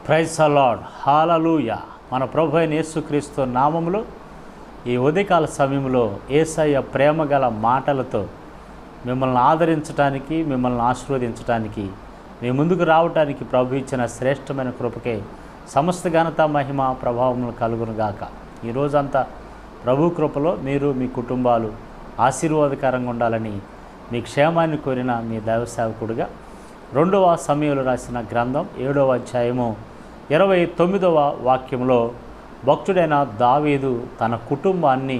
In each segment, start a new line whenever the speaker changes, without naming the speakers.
Praise the lord, హల్లెలూయా. మన ప్రభు అయిన యేసుక్రీస్తు నామములో ఈ ఉదయకాల సమయంలో యేసయ్య ప్రేమ గల మాటలతో మిమ్మల్ని ఆదరించడానికి, మిమ్మల్ని ఆశీర్వదించడానికి, మీ ముందుకు రావడానికి ప్రభు ఇచ్చిన శ్రేష్టమైన కృపకే సమస్త ఘనత, మహిమ, ప్రభావములు కలుగునుగాక. ఈరోజంతా ప్రభు కృపలో మీరు, మీ కుటుంబాలు ఆశీర్వాదకరంగా ఉండాలని మీ క్షేమాన్ని కోరిన మీ దైవ సేవకుడిగా 2వ సమయంలో రాసిన గ్రంథం 7వ అధ్యాయము 29వ వాక్యంలో భక్తుడైన దావీదు తన కుటుంబాన్ని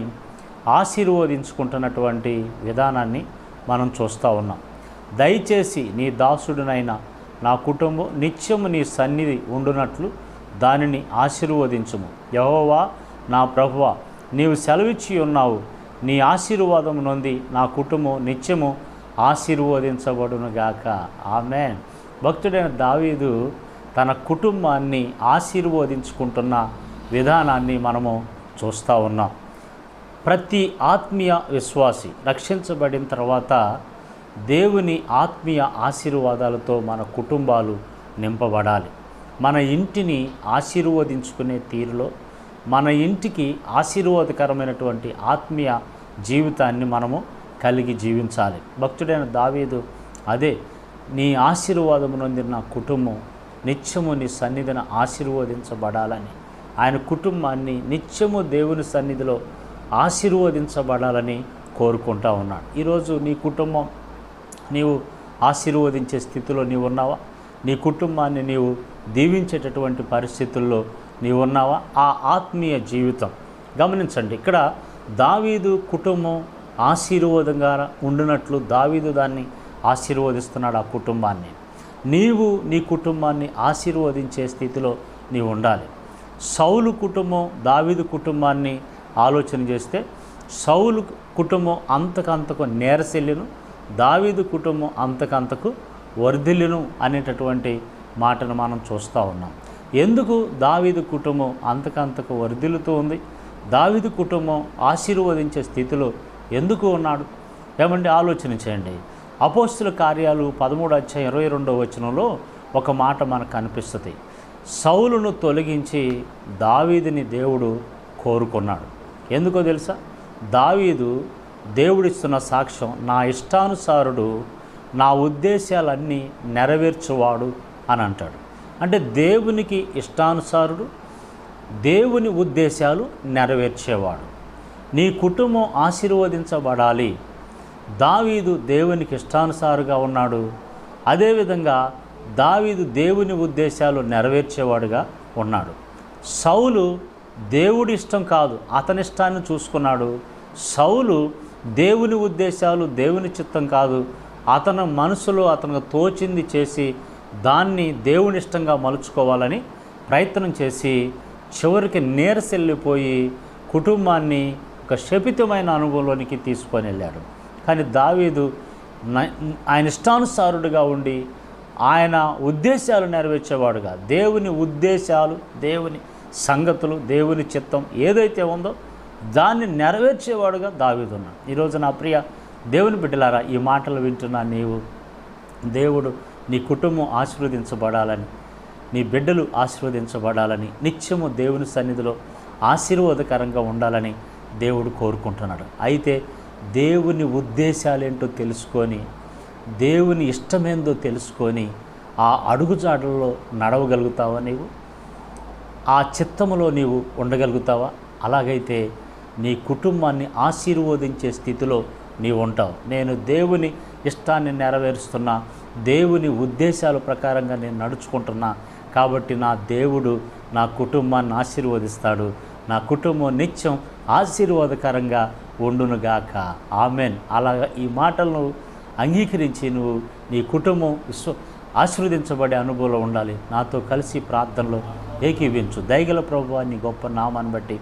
ఆశీర్వదించుకుంటున్నటువంటి విధానాన్ని మనం చూస్తూ ఉన్నాం. దయచేసి నీ దాసుడినైన నా కుటుంబం నిత్యము నీ సన్నిధి ఉండునట్లు దానిని ఆశీర్వదించుము. యెహోవా నా ప్రభువా, నీవు సెలవిచ్చి ఉన్నావు, నీ ఆశీర్వాదం నొంది నా కుటుంబం నిత్యము ఆశీర్వదించబడునుగాక. ఆమేన్. భక్తుడైన దావీదు తన కుటుంబాన్ని ఆశీర్వదించుకుంటున్న విధానాన్ని మనము చూస్తూ ఉన్నాం. ప్రతి ఆత్మీయ విశ్వాసి రక్షించబడిన తర్వాత దేవుని ఆత్మీయ ఆశీర్వాదాలతో మన కుటుంబాలు నింపబడాలి. మన ఇంటిని ఆశీర్వదించుకునే తీరులో మన ఇంటికి ఆశీర్వాదకరమైనటువంటి ఆత్మీయ జీవితాన్ని మనము కలిగి జీవించాలి. భక్తుడైన దావీదు అదే, నీ ఆశీర్వాదము నొందిన నా కుటుంబం నిత్యము నీ సన్నిధిని ఆశీర్వదించబడాలని, ఆయన కుటుంబాన్ని నిత్యము దేవుని సన్నిధిలో ఆశీర్వదించబడాలని కోరుకుంటా ఉన్నాడు. ఈరోజు నీ కుటుంబం నీవు ఆశీర్వదించే స్థితిలో నీవు ఉన్నావా? నీ కుటుంబాన్ని నీవు దీవించేటటువంటి పరిస్థితుల్లో నీవు ఉన్నావా? ఆ ఆత్మీయ జీవితం గమనించండి. ఇక్కడ దావీదు కుటుంబం ఆశీర్వాదంగా ఉండినట్లు దావీదు దాన్ని ఆశీర్వదిస్తున్నాడు. ఆ కుటుంబాన్ని నీవు నీ కుటుంబాన్ని ఆశీర్వదించే స్థితిలో నీవు ఉండాలి. సౌలు కుటుంబం దావీదు కుటుంబాన్ని ఆలోచన చేస్తే సౌలు కుటుంబం అంతకంతకు నేరశల్యను, దావీదు కుటుంబం అంతకంతకు వర్ధిల్లును అనేటటువంటి మాటను మనం చూస్తూ ఉన్నాం. ఎందుకు దావీదు కుటుంబం అంతకంతకు వర్ధిల్లుతూ ఉంది? దావీదు కుటుంబం ఆశీర్వదించే స్థితిలో ఎందుకు ఉన్నాడు? ఏమంటే ఆలోచన చేయండి. అపోస్తుల కార్యాలు 13వ అధ్యాయం 22వ వచనంలో ఒక మాట మనకు కనిపిస్తుంది. సౌలును తొలగించి దావీదుని దేవుడు కోరుకున్నాడు. ఎందుకో తెలుసా? దావీదు దేవుడిస్తున్న సాక్ష్యం, నా ఇష్టానుసారుడు, నా ఉద్దేశాలన్నీ నెరవేర్చువాడు అని అంటాడు. అంటే దేవునికి ఇష్టానుసారుడు, దేవుని ఉద్దేశాలు నెరవేర్చేవాడు. నీ కుటుంబం ఆశీర్వదించబడాలి. దావీదు దేవునికి ఇష్టానుసారుగా ఉన్నాడు. అదేవిధంగా దావీదు దేవుని ఉద్దేశాలు నెరవేర్చేవాడుగా ఉన్నాడు. సౌలు దేవుడి ఇష్టం కాదు, అతని ఇష్టాన్ని చూసుకున్నాడు. సౌలు దేవుని ఉద్దేశాలు, దేవుని చిత్తం కాదు, అతని మనసులో అతనికి తోచింది చేసి దాన్ని దేవుని ఇష్టంగా మలుచుకోవాలని ప్రయత్నం చేసి చివరికి నీరసెళ్ళిపోయి కుటుంబాన్ని ఒక శపితమైన అనుభవంలోనికి తీసుకొని వెళ్ళాడు. కానీ దావీదు ఆయన ఇష్టానుసారుడుగా ఉండి ఆయన ఉద్దేశాలు నెరవేర్చేవాడుగా, దేవుని ఉద్దేశాలు, దేవుని సంగతులు, దేవుని చిత్తం ఏదైతే ఉందో దాన్ని నెరవేర్చేవాడుగా దావీదు ఉన్నాడు. ఈరోజు నా ప్రియ దేవుని బిడ్డలారా, ఈ మాటలు వింటున్నా నీవు, దేవుడు నీ కుటుంబం ఆశీర్వదించబడాలని, నీ బిడ్డలు ఆశీర్వదించబడాలని, నిత్యము దేవుని సన్నిధిలో ఆశీర్వాదకరంగా ఉండాలని దేవుడు కోరుకుంటున్నాడు. అయితే దేవుని ఉద్దేశాలేంటో తెలుసుకొని, దేవుని ఇష్టమేందో తెలుసుకొని ఆ అడుగుజాడల్లో నడవగలుగుతావా? నీవు ఆ చిత్తములో నీవు ఉండగలుగుతావా? అలాగైతే నీ కుటుంబాన్ని ఆశీర్వదించే స్థితిలో నీవు ఉంటావు. నేను దేవుని ఇష్టాన్ని నెరవేరుస్తున్నా, దేవుని ఉద్దేశాల ప్రకారంగా నేను నడుచుకుంటున్నా కాబట్టి నా దేవుడు నా కుటుంబాన్ని ఆశీర్వదిస్తాడు, నా కుటుంబం నిత్యం ఆశీర్వాదకరంగా ఉండునుగాక. ఆమెన్. అలాగా ఈ మాటలను అంగీకరించి నువ్వు నీ కుటుంబం ఆశీర్వదించబడే అనుభవంలో ఉండాలి. నాతో కలిసి ప్రార్థనలో ఏకీవించు. దయగల ప్రభువా, నీ గొప్ప నామాన్ని బట్టి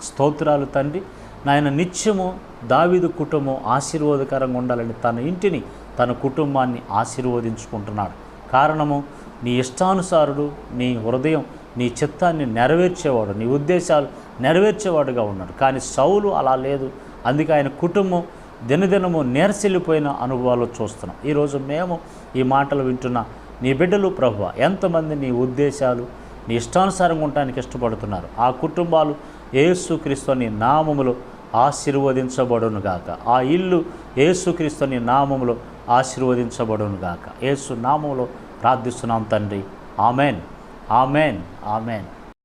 స్తోత్రాలు తండ్రి. నాయన నిత్యము దావీదు కుటుంబం ఆశీర్వాదకరంగా ఉండాలని తన ఇంటిని, తన కుటుంబాన్ని ఆశీర్వదించుకుంటున్నాడు. కారణము నీ ఇష్టానుసారుడు, నీ హృదయం, నీ చిత్తాన్ని నెరవేర్చేవాడు, నీ ఉద్దేశాలు నెరవేర్చేవాడుగా ఉన్నాడు. కానీ సౌలు అలా లేదు. అందుకే ఆయన కుటుంబం దినదినము నేర్చెల్లిపోయిన అనుభవాలు చూస్తున్నాం. ఈరోజు మేము ఈ మాటలు వింటున్న నీ బిడ్డలు ప్రభువా, ఎంతమంది నీ ఉద్దేశాలు, నీ ఇష్టానుసారంగా ఉండటానికి ఇష్టపడుతున్నారు. ఆ కుటుంబాలు యేసుక్రీస్తు నీ నామములో ఆశీర్వదించబడును గాక. ఆ ఇల్లు యేసుక్రీస్తు నీ నామములో ఆశీర్వదించబడును గాక. యేసు నామములో ప్రార్థిస్తున్నాం తండ్రి. Amen, amen, amen.